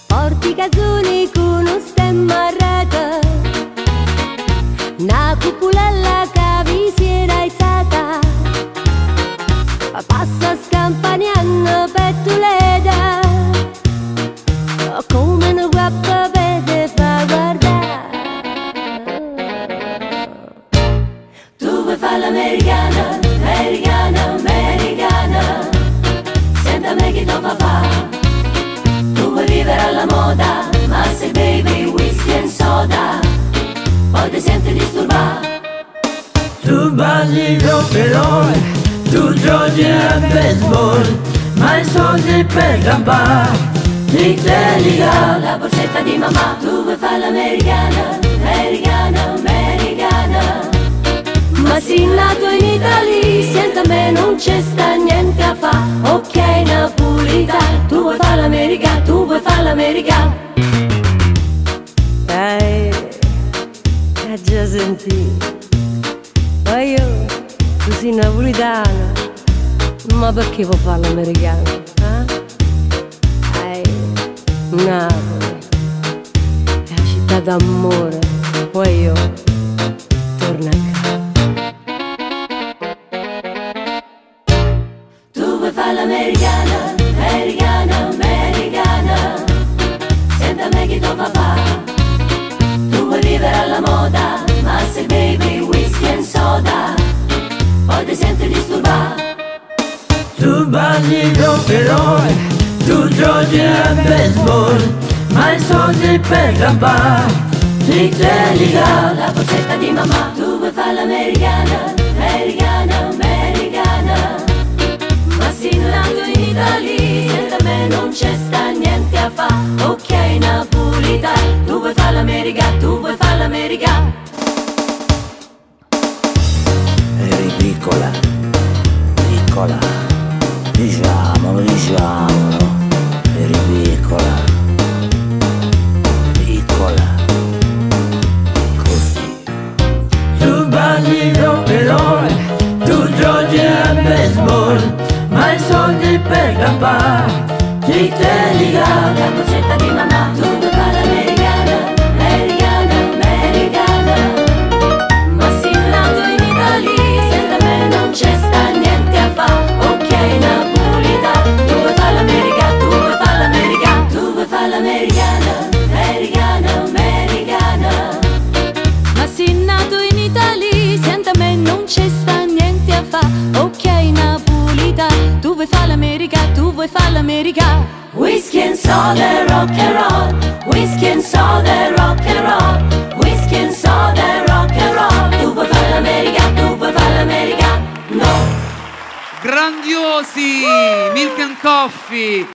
Porti casoni con uno stemma a rete, una cupolella che vi si era alzata, passa scampagnando per Tuleda, come una guappa vede fa guardare. Tu vuoi fare l'americana, americana, americana, senta me che non fa fa. Tu vuoi vivere alla moda, ma se bevi whisky e soda, poi ti senti disturbato. Tu balli rock'n'roll, tu giochi a baseball, ma i soldi per campare li tieni là. La borsetta di mamma, tu vuoi fare l'americana, americana, americana, ma sei nato in Italia, senta me non c'è sta niente a fa. Ok napolitano, tu vuoi fare l'americana, tu vuoi fare l'americana. Già sentito. Ma io, tu sei napolitana, ma perché vuoi fare l'americana? Napoli è la città d'amore, poi io torno a casa. Tu vuoi fare l'americana, americana, americana, senta me che tu papà. Tu vuoi vivere alla moda, ma se bevi whisky e soda, poi ti senti disturbato. Tu balli rock'n'roll, tu giochi a baseball, ma i soldi per campare li tieni là. La borsetta di mamma, tu vuoi fare l'americana, americana, americana, ma sei nato in Italia, senta me non c'è sta niente a fa. Ok napolitano, tu vuoi fare l'americana, tu vuoi fare l'americana. Eri piccola, piccola, diciamolo, diciamolo, eri piccola, piccola, così. Tu balli rock'n'roll, tu giochi a baseball, ma i soldi per campare ti tieni là. La borsetta di mamma, tu vuoi fare l'americana, americana, americana, ma sei nato in Italia, senta me non c'è sta niente a fa. Ok napolitano, tu vuoi fare l'americana, tu vuoi fare l'americana, tu vuoi fare l'americana, americana, americana, ma sei nato in Italia, senta me non c'è sta niente a fa. Ok napolitano, tu vuoi fare l'americana, tu vuoi fare l'americana. Whisky and soda e rock and roll, whisky and soda e rock and roll, whisky and soda e rock and roll. Tu vuoi fare l'americana, tu vuoi fare l'americana, no. Grandiosi Milk and Coffee.